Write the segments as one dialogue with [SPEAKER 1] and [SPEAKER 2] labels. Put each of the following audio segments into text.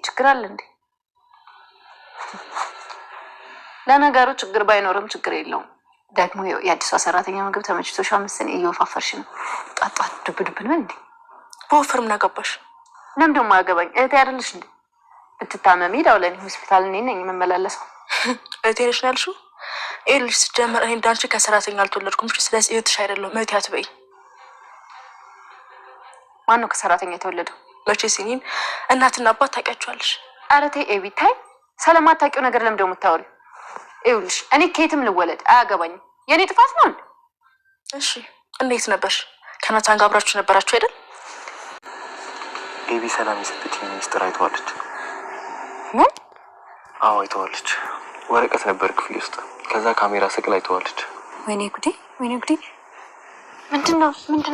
[SPEAKER 1] ችግር አለ እንዴ? ለነገሩ ችግር ባይኖርም ችግር የለውም። ደግሞ የአዲሷ ሰራተኛ ምግብ ተመችቶሻል መሰለኝ እየወፋፈርሽ ነው። ጧጧት ዱብ ዱብ ነው እንዴ?
[SPEAKER 2] በወፍር ምን አገባሽ?
[SPEAKER 1] ምንም ደግሞ አያገባኝ። እህቴ አይደለሽ እንዴ? ብትታመሚ ደውለኝ ሆስፒታል እኔ ነኝ የምመላለሰው።
[SPEAKER 2] እህቴ ነሽ ነው ያልሽው? ይኸውልሽ ስትጀምር እኔ እንዳንቺ ከሰራተኛ አልተወለድኩም። ስለዚህ እህትሽ አይደለሁም። እህቴ አትበይ።
[SPEAKER 1] ማነው ከሰራተኛ የተወለደው?
[SPEAKER 2] መቼ ሲኒን እናትና አባት ታውቂያቸዋለሽ?
[SPEAKER 1] ኧረ ተይ ኤቢ ታይ። ስለማታውቂው ነገር ለምንድነው የምታወሪው? ይኸውልሽ እኔ ከየትም ልወለድ አያገባኝም። የኔ ጥፋት ነው እንዴ?
[SPEAKER 2] እሺ እንዴት ነበርሽ? ከናታን ጋር አብራችሁ ነበራችሁ አይደል?
[SPEAKER 3] ኤቢ ሰላም የሰጠችኝ ሚስጥር አይተዋለች።
[SPEAKER 1] ምን?
[SPEAKER 3] አዎ አይተዋለች። ወረቀት ነበር ክፍል ውስጥ። ከዛ ካሜራ ስቅል አይተዋለች።
[SPEAKER 1] ወይኔ ጉዴ፣ ወይኔ ጉዴ። ምንድነው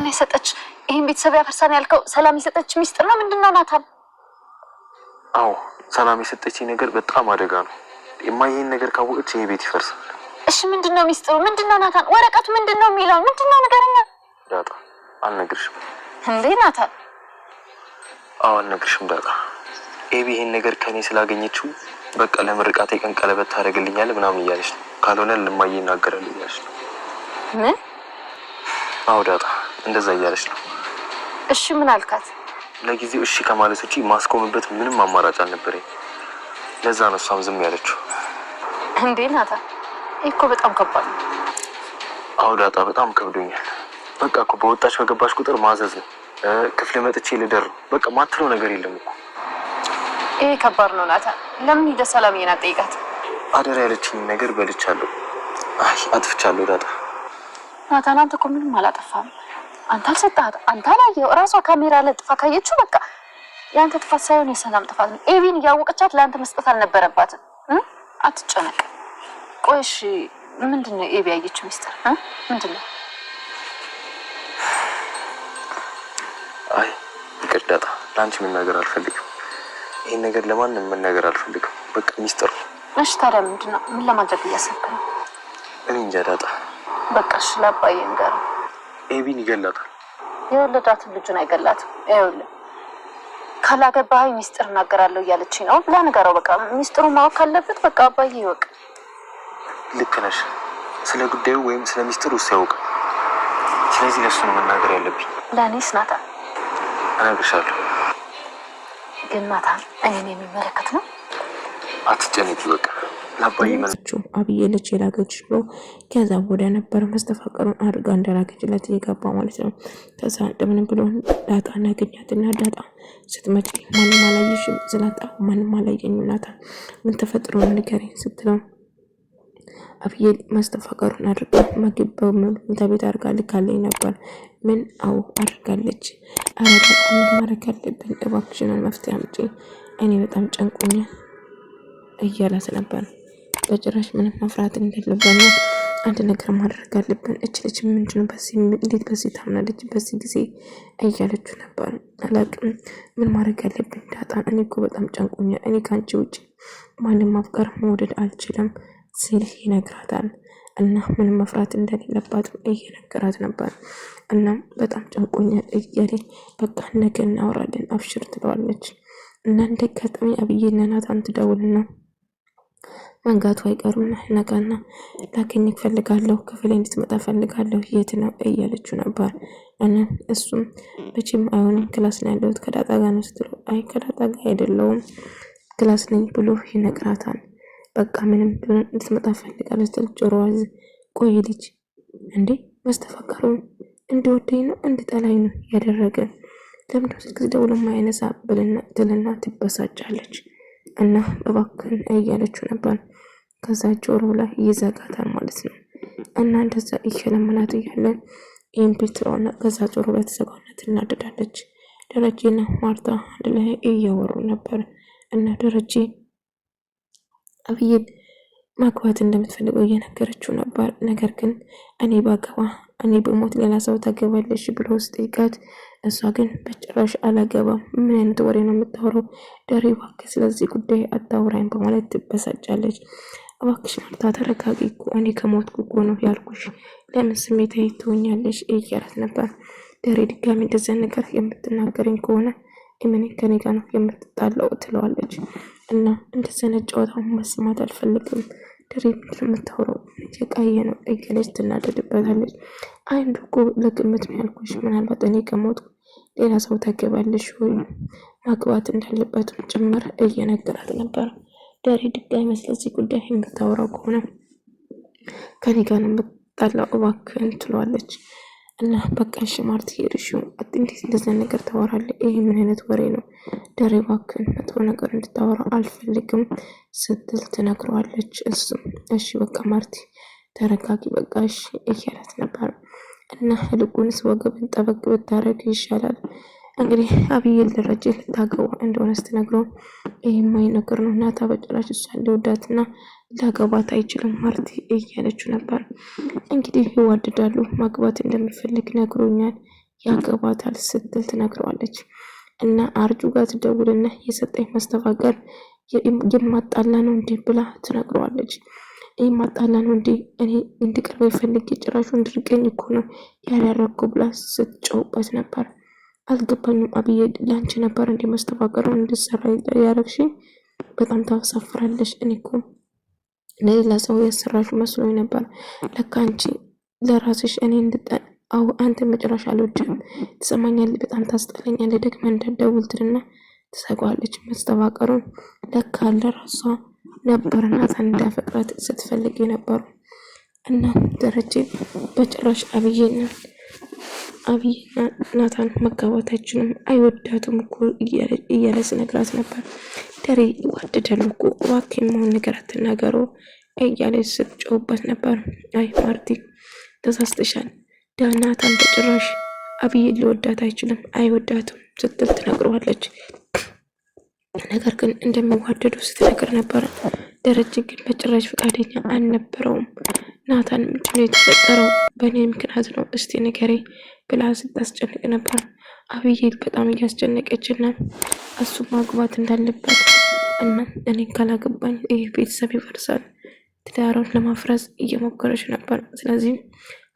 [SPEAKER 1] የሰጠች? ይሄን ቤተሰብ ያፈርሳን ያልከው ሰላም የሰጠች ሚስጥር ነው? ምንድነው ናታን?
[SPEAKER 3] አዎ ሰላም የሰጠችኝ ነገር በጣም አደጋ ነው። የማይሄን ነገር ካወቀች ይሄ ቤት ይፈርሳል።
[SPEAKER 1] እሺ ምንድነው ሚስጥሩ? ምንድነው ናታን? ወረቀቱ ምንድነው የሚለው? ምንድነው ንገረኛ።
[SPEAKER 3] ዳጣ አልነግርሽም።
[SPEAKER 1] እንዴ ናታን?
[SPEAKER 3] አዎ አልነግርሽም ዳጣ። ኤቢ ይሄን ነገር ከኔ ስላገኘችው በቃ ለምርቃቴ ቀን ቀለበት ታደርግልኛለህ ምናምን እያለች ነው። ካልሆነ ለማየ ይናገራል እያለች ነው።
[SPEAKER 1] ምን?
[SPEAKER 3] አዎ ዳጣ እንደዛ እያለች ነው።
[SPEAKER 1] እሺ ምን አልካት?
[SPEAKER 3] ለጊዜው እሺ ከማለት ውጪ ማስቆምበት ምንም አማራጭ አልነበረኝ። ለዛ ነው እሷም ዝም ያለችው።
[SPEAKER 1] እንዴ ናታን እኮ በጣም ከባድ ነው።
[SPEAKER 3] አዎ ዳጣ በጣም ከብዶኛል። በቃ እኮ በወጣች በገባች ቁጥር ማዘዝ ነው። ክፍል መጥቼ ልደር ነው። በቃ ማትለው ነገር የለም እኮ።
[SPEAKER 1] ይሄ ከባድ ነው ናታን። ለምን ሄደህ ሰላምዬን አትጠይቃት?
[SPEAKER 3] አደራ ያለችኝ ነገር በልቻለሁ። አይ አጥፍቻለሁ ዳጣ።
[SPEAKER 1] ናታን አንተ እኮ ምንም አላጠፋም። አንተ አልሰጣት፣ አንተ አላየው። እራሷ ካሜራ ለጥፋ ካየችው በቃ ያንተ ጥፋት ሳይሆን የሰላም ጥፋት ነው። ኤቢን እያወቀቻት ለአንተ መስጠት አልነበረባትም። አትጨነቅ። ቆይ እሺ ምንድነው ኤቢ ያየችው ሚስጥር? ምንድነው?
[SPEAKER 3] አይ ይቅር ዳጣ፣ ለአንቺ መናገር አልፈልግም። ይሄን ነገር ለማንም መናገር አልፈልግም። በቃ ሚስጥር ነው።
[SPEAKER 1] እሺ ታዲያ ምንድነው? ምን ለማድረግ እያሰብክ ነው?
[SPEAKER 3] እኔ እንጃ ዳጣ።
[SPEAKER 1] በቃ እሺ ለአባዬ ንገረው።
[SPEAKER 3] ኤቢን ይገላታል።
[SPEAKER 1] የወለዳትን ልጁን አይገላትም። ይኸውልህ ካላገባኸኝ ሚስጥር እናገራለሁ እያለችኝ ነው ብላ ንገረው። በቃ ሚስጥሩን ማወቅ ካለበት በቃ አባዬ ይወቅ።
[SPEAKER 3] ልክ ነሽ። ስለ ጉዳዩ ወይም ስለ ሚስጥሩ እሱ ያውቃል። ስለዚህ ለእሱ ነው መናገር ያለብኝ።
[SPEAKER 1] ለእኔስ ናታን
[SPEAKER 3] እነግርሻለሁ።
[SPEAKER 1] ግን ናታን እኔን የሚመለከት ነው።
[SPEAKER 3] አትጨነቂ በቃ ለአባዬ
[SPEAKER 4] መለችው። አብዬ ልጅ የላገች ብሎ ከዛ ወደ ነበረ መስተፋቀሩን አድርጋ እንደላገችለት እየገባ ማለት ነው። ከዛ እንደምን ብሎ ዳጣን ያገኛትና ዳጣ ስትመጪ ማንም አላየሽም ስላጣ ማንም አላየኝም ናታን ምን ተፈጥሮ ነው ንገረኝ ስትለው አብዬ መስተፋቀሩን አድርጋ ምግብ በመኝታ ቤት አድርጋ ልካለኝ ነበር። ምን? አዎ አድርጋለች። ኧረ ዳጣ ምን ማድረግ አለብን? እባክሽን መፍትሄ አምጪ፣ እኔ በጣም ጨንቆኛል እያላት ነበር። በጭራሽ ምንም መፍራት እንደሌለብን አንድ ነገር ማድረግ አለብን። እች ልጅ ምንድነው በዚህ እንዴት በዚህ ታምናለች በዚህ ጊዜ እያለችው ነበር። አላቅም ምን ማድረግ አለብን ዳጣ፣ እኔ እኮ በጣም ጨንቆኛል። እኔ ካንቺ ውጭ ማንም ማፍቀር መውደድ አልችልም ሲል ይነግራታል። እና ምንም መፍራት እንደሌለባት እየነገራት ነበር። እና በጣም ጨንቆኛል እያለ በቃ ነገ እናወራለን አብሽር ትለዋለች። እና እንደገጠመኝ አብዬና ናታን ትደውልና መንጋቱ አይቀርም ነጋና ላገኝክ ፈልጋለሁ፣ ክፍል እንድትመጣ ፈልጋለሁ፣ የት ነው እያለችው ነበር። እና እሱም መቼም አይሆንም ክላስ ነው ያለሁት ከዳጣ ጋር ነው ስትለው አይ ከዳጣ ጋር አይደለሁም ክላስ ነኝ ብሎ ይነግራታል። በቃ ምንም ቢሆን እንድትመጣ ፈልጋለሁ ስትል ጆሮዋ ቆይ ልጅ እንዴ መስተፋቀሩ እንዲወደኝ ነው እንድጠላኝ ነው ያደረገ ለምን ስልክ ደውሎ ማይነሳ ትልና ትበሳጫለች። እና እባክህን እያለችው ነበር። ከዛ ጆሮ ላይ ይዘጋታል ማለት ነው። እና እንደዛ እየለመናት እያለ ኢምፒትሮና ከዛ ጆሮ ላይ ተዘጋና ትናደዳለች። ደረጀና ማርታ አንድ ላይ እያወሩ ነበር። እና ደረጀ አብዬን ማግባት እንደምትፈልገው እየነገረችው ነበር። ነገር ግን እኔ ባገባ እኔ በሞት ሌላ ሰው ታገባለሽ ብሎ ስጠይቃት እሷ ግን በጭራሽ አላገባም፣ ምን አይነት ወሬ ነው የምታወራው? ደሬ እባክህ ስለዚህ ጉዳይ አታውራኝ በማለት ትበሳጫለች። እባክሽ ማርታ ተረጋጊ እኮ እኔ ከሞትኩ እኮ ነው ያልኩሽ፣ ለምን ስሜታዊ ትሆኛለሽ እያላት ነበር። ደሬ ድጋሚ እንደዚያ ነገር የምትናገረኝ ከሆነ ምን ከኔ ጋር ነው የምትጣለው ትለዋለች። እና እንደዚህ አይነት ጨዋታ መስማት አልፈልግም ድሬ የምታወራው የቃየ ነው እያለች ትናደድበታለች። አንዱ እኮ ለግምት ነው ያልኩሽ፣ ምናልባት እኔ ከሞት ሌላ ሰው ታገባለሽ ወይ ማግባት እንዳለበትም ጭምር እየነገራት ነበር። ዳሬ ድጋሚ ስለዚህ ጉዳይ የምታወራው ከሆነ ከኔ ጋር ነው የምትጣላው እባክህን ትለዋለች። እና በቃ እሺ ማርቲ ሄድሽው እንዴት እንደዚህ ነገር ታወራለህ? ይሄ ምን አይነት ወሬ ነው? ዳሬ እባክህን መጥፎ ነገር እንድታወራ አልፈልግም ስትል ትነግረዋለች። እሱም እሺ በቃ ማርቲ ተረጋጊ በቃ እሺ እያላት ነበር። እና ይልቁንስ ወገብን ጠበቅ ብታረግ ይሻላል። እንግዲህ አብይል ደረጀ ልታገባ እንደሆነ ስትነግረው ይሄማ ነገር ነው እናታ በጭራሽ እሷ ሊወዳትና ሊያገባት አይችልም ማርቲ እያለችው ነበር። እንግዲህ ይዋደዳሉ፣ ማግባት እንደሚፈልግ ነግሮኛል፣ ያገባታል ስትል ትነግረዋለች። እና አርጁ ጋር ትደውልና የሰጠኝ መስተፋቀር የማጣላ ነው እንዴ ብላ ትነግረዋለች። የማጣላ ነው እንዴ እኔ እንድቀርብ ይፈልግ ጭራሹ እንድርቀኝ እኮ ነው ያደረኩ ብላ ስትጨውበት ነበር። አልገባኝም አብዬ ላንቺ ነበር እንዴ መስተፋቀሩን እንድሰራ ያረግሽ? በጣም ታሳፍራለሽ። እኔ እኮ ለሌላ ሰው ያሰራሹ መስሎኝ ነበር። ለካ አንቺ ለራስሽ እኔ አንተ መጨረሻ አልወድም ትሰማኛለህ፣ በጣም ታስጠላኛለህ፣ ደግመ እንዳትደውል ትልና ትሰጓለች። መስተፋቀሩን ለካ ለራሷ ነበር ናታን እንዳፈቅራት ስትፈልግ የነበሩ እና ደረጀ በጭራሽ አብዬና ናታን መጋባታችንም አይወዳትም እኮ እያለ ስነግራት ነበር። ደሬ ይዋደዳሉ እኮ እባክህ የማውን ነገር አትናገረው እያለች ስትጮህበት ነበር። አይ ማርቲ ተሳስተሻል፣ ናታን በጭራሽ አብዬን ሊወዳት አይችልም፣ አይወዳትም ስትል ትነግረዋለች። ነገር ግን እንደሚዋደዱ ስትነግር ነበረ። ደረጀ ግን በጭራሽ ፈቃደኛ አልነበረውም። ናታን ምንድነው የተፈጠረው? በእኔ ምክንያት ነው እስቲ ንገሪ ብላ ስታስጨንቅ ነበር። አብዬ በጣም እያስጨነቀችና እሱ ማግባት እንዳለበት እና እኔ ካላገባኝ ይህ ቤተሰብ ይፈርሳል፣ ትዳሩን ለማፍረስ እየሞከረች ነበር። ስለዚህ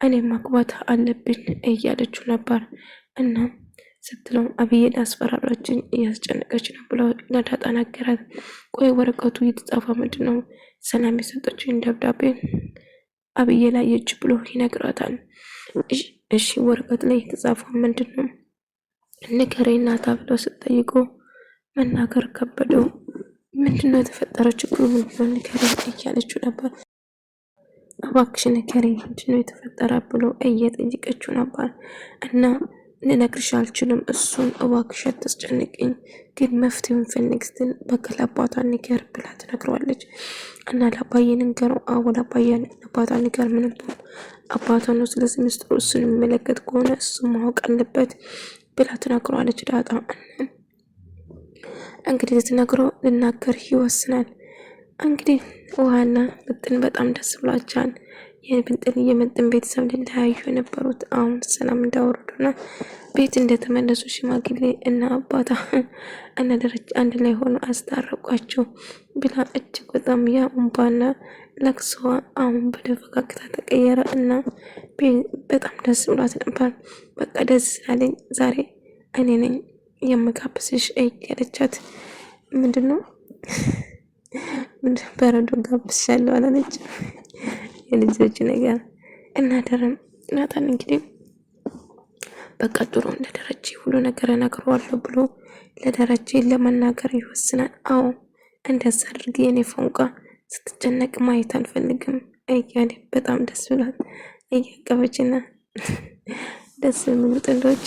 [SPEAKER 4] እኔ ማግባት አለብኝ እያለችው ነበር። እና ስትለው አብዬን አስፈራራችኝ እያስጨነቀች ነው ብሎ ለዳጣ ነገራት። ቆይ ወረቀቱ የተጻፈ ምንድን ነው? ሰላም የሰጠችኝ ደብዳቤ አብዬ ላየች ብሎ ይነግራታል። እሺ ወረቀት ላይ የተጻፈው ምንድን ነው? ንገረኝ ናታ ብሎ ስትጠይቆ መናገር ከበደው። ምንድነው የተፈጠረ ችግሩ ምንድነው ንገረኝ እያለችው ነበር። እባክሽ ንገረኝ ምንድነው የተፈጠረ ብሎ እየጠየቀችው ነበር። እና ልነግርሽ አልችልም እሱን እባክሽ አታስጨንቅኝ፣ ግን መፍትሄውን ፈልግ ስትል በቃ ለአባቷ ንገር ብላ ትነግረዋለች። እና ለአባዬ ንገረው? አዎ ለአባቷ ንገር፣ ምንም አባቷ ነው ስለዚህ ምስጢሩ እሱን የሚመለከት ከሆነ እሱ ማወቅ አለበት ብላ ትነግረዋለች። ዳጣ እንግዲህ ልትነግረው ልናገር ይወስናል። እንግዲህ ውሃና ምጥን በጣም ደስ ብሏቸዋል። የምጥን ቤተሰብ ሊለያዩ የነበሩት አሁን ሰላም እንዳወረዱና ቤት እንደተመለሱ ሽማግሌ እና አባታ እና ደረጃ አንድ ላይ ሆኖ አስታረቋቸው ብላ እጅግ በጣም ያምባና ለቅሶዋ አሁን በፈገግታ ተቀየረ እና በጣም ደስ ብሏት ነበር። በቃ ደስ ስላለኝ ዛሬ እኔ ነኝ የምጋብዝሽ እያለቻት ምንድነው በረዶ ጋብዝሻለሁ አላለች የልጆች ነገር እና ደረም ናታን እንግዲህ በቃ ጥሩ ለደረጀ ሁሉ ነገር እነግረዋለሁ ብሎ ለደረጀ ለመናገር ይወስናል። አዎ እንደዛ አድርግ የኔ ፎንቃ ስትጨነቅ ማየት አልፈልግም እያለ በጣም ደስ ብሏት እያቀበችና ደስ የሚሉ ጥንዶች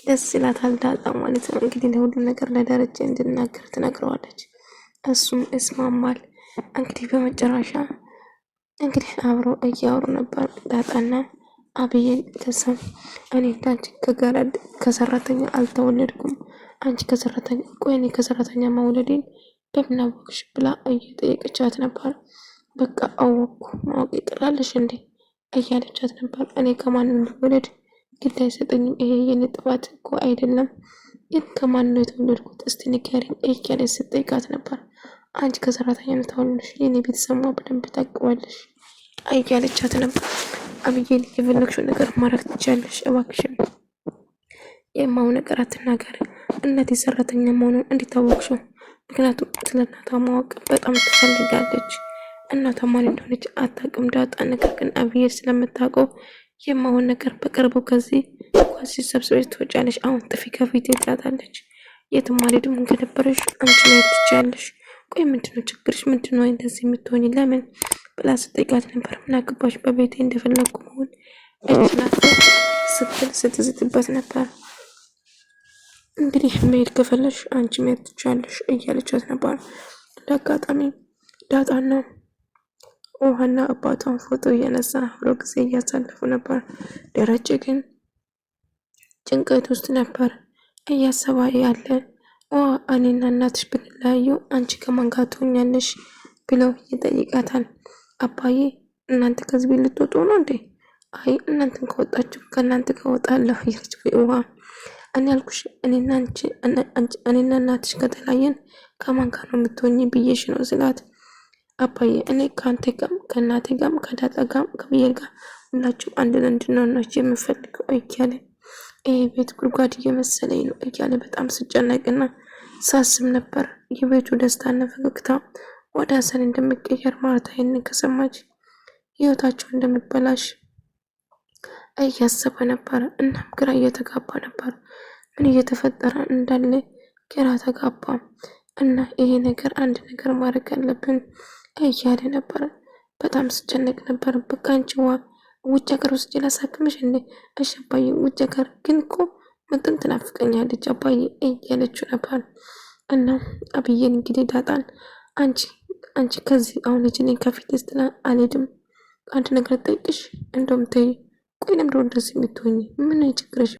[SPEAKER 4] ደስ ይላታል ዳጣ ማለት ነው። እንግዲህ ለሁሉ ነገር ለደረጀ እንድናገር ትነግረዋለች። እሱም እስማማል። እንግዲህ በመጨረሻ እንግዲህ አብሮ እያወሩ ነበር ዳጣና አብዬ። ከሰም እኔ አንቺ ከሰራተኛ አልተወለድኩም፣ አንቺ ከሰራተኛ ቆይ እኔ ከሰራተኛ መውለዴን በምን አወቅሽ ብላ እየጠየቀቻት ነበር። በቃ አወቅኩ ማወቅ ይጥላለሽ እንዴ እያለቻት ነበር። እኔ ከማንም ልወለድ ግድ አይሰጠኝም፣ ይሄ የኔ ጥፋት እኮ አይደለም፣ ግን ከማን ነው የተወለድኩት እስቲ ንገሪኝ እያለች ስትጠይቃት ነበር። አንቺ ከሰራተኛ ነው ተወለድሽ፣ የኔ ቤተሰብ በደንብ ታውቂዋለሽ እያለቻት ነበር። አብዬን የፈለግሽው ነገር ማድረግ ትችያለሽ፣ እባክሽን የማው ነገር አትናገር፣ እናቴ ሰራተኛ መሆኑን እንዲታወቅሽው? ምክንያቱም ስለ እናቷ ማወቅ በጣም ትፈልጋለች። እናቷ ማን እንደሆነች አታውቅም ዳጣ። ነገር ግን አብዬር ስለምታውቀው የማሆን ነገር በቅርቡ ከዚህ ኳሲ ሰብስበሽ ትወጫለሽ። አሁን ጥፊ ከፊት ትላታለች። የትም አልሄድም ከነበረሽ አንቺ ላይ ትችያለሽ። ቆይ ምንድነው ችግርሽ? ምንድነው እንደዚህ የምትሆኝ? ለምን ብላ ስጠይቃት ነበር። ምን አገባሽ በቤቴ እንደፈለግኩ መሆን እችላለሁ ስትል ስትዝትበት ነበር። እንግዲህ መሄድ ከፈለሽ አንቺ መሄድ ትችያለሽ እያለቻት ነበር። ለአጋጣሚ ዳጣና ውሃና አባቷን ፎቶ እያነሳ አብሮ ጊዜ እያሳለፉ ነበር። ደረጀ ግን ጭንቀት ውስጥ ነበር። እያሰባ ያለ እኔና እናትሽ ብንለያዩ አንቺ ከማን ጋር ትሆኛለሽ ብለው ይጠይቃታል። አባዬ እናንተ ከዚህ ቤት ልትወጡ ነው እንዴ? አይ እናንተን ከወጣችሁ ከእናንተ ከወጣለሁ ይልች ውሃ። እኔ ያልኩሽ እኔና እናትሽ ከተለያየን ከማን ጋር ነው የምትሆኝ ብዬሽ ነው ስላት፣ አባዬ እኔ ከአንተ ጋርም ከእናቴ ጋርም ከዳጣ ጋርም ከብዬር ጋር ሁላችሁም አንድ እንድንሆን ናቸው የምፈልገው እያለ ይሄ ቤት ጉድጓድ እየመሰለኝ ነው እያለ በጣም ስጨነቅና ሳስብ ነበር። የቤቱ ደስታና ፈገግታ ወደ ሀዘን እንደሚቀየር ማርታ ይህንን ከሰማች ህይወታቸው እንደሚበላሽ እያሰበ ነበር። እናም ግራ እየተጋባ ነበር። ምን እየተፈጠረ እንዳለ ግራ ተጋባ እና ይሄ ነገር አንድ ነገር ማድረግ አለብን እያለ ነበር። በጣም ስጨነቅ ነበር። በቃ አንቺዋ ውጭ ሀገር ውስጥ ላሳክምሽ እንዴ? እሺ አባዬ፣ ውጭ ሀገር ግን እኮ መጠን ትናፍቀኛለች አባዬ እያለችው ነበር። እና አብዬን እንግዲህ ዳጣን አንቺ ከዚህ አሁን ልጅ ነኝ ከፊት ስትላ አልሄድም፣ አንድ ነገር ጠይቅሽ እንደውም ተይ። ቆይ ለምንድነው እንደዚህ የምትሆኝ? ምን ችግርሽ?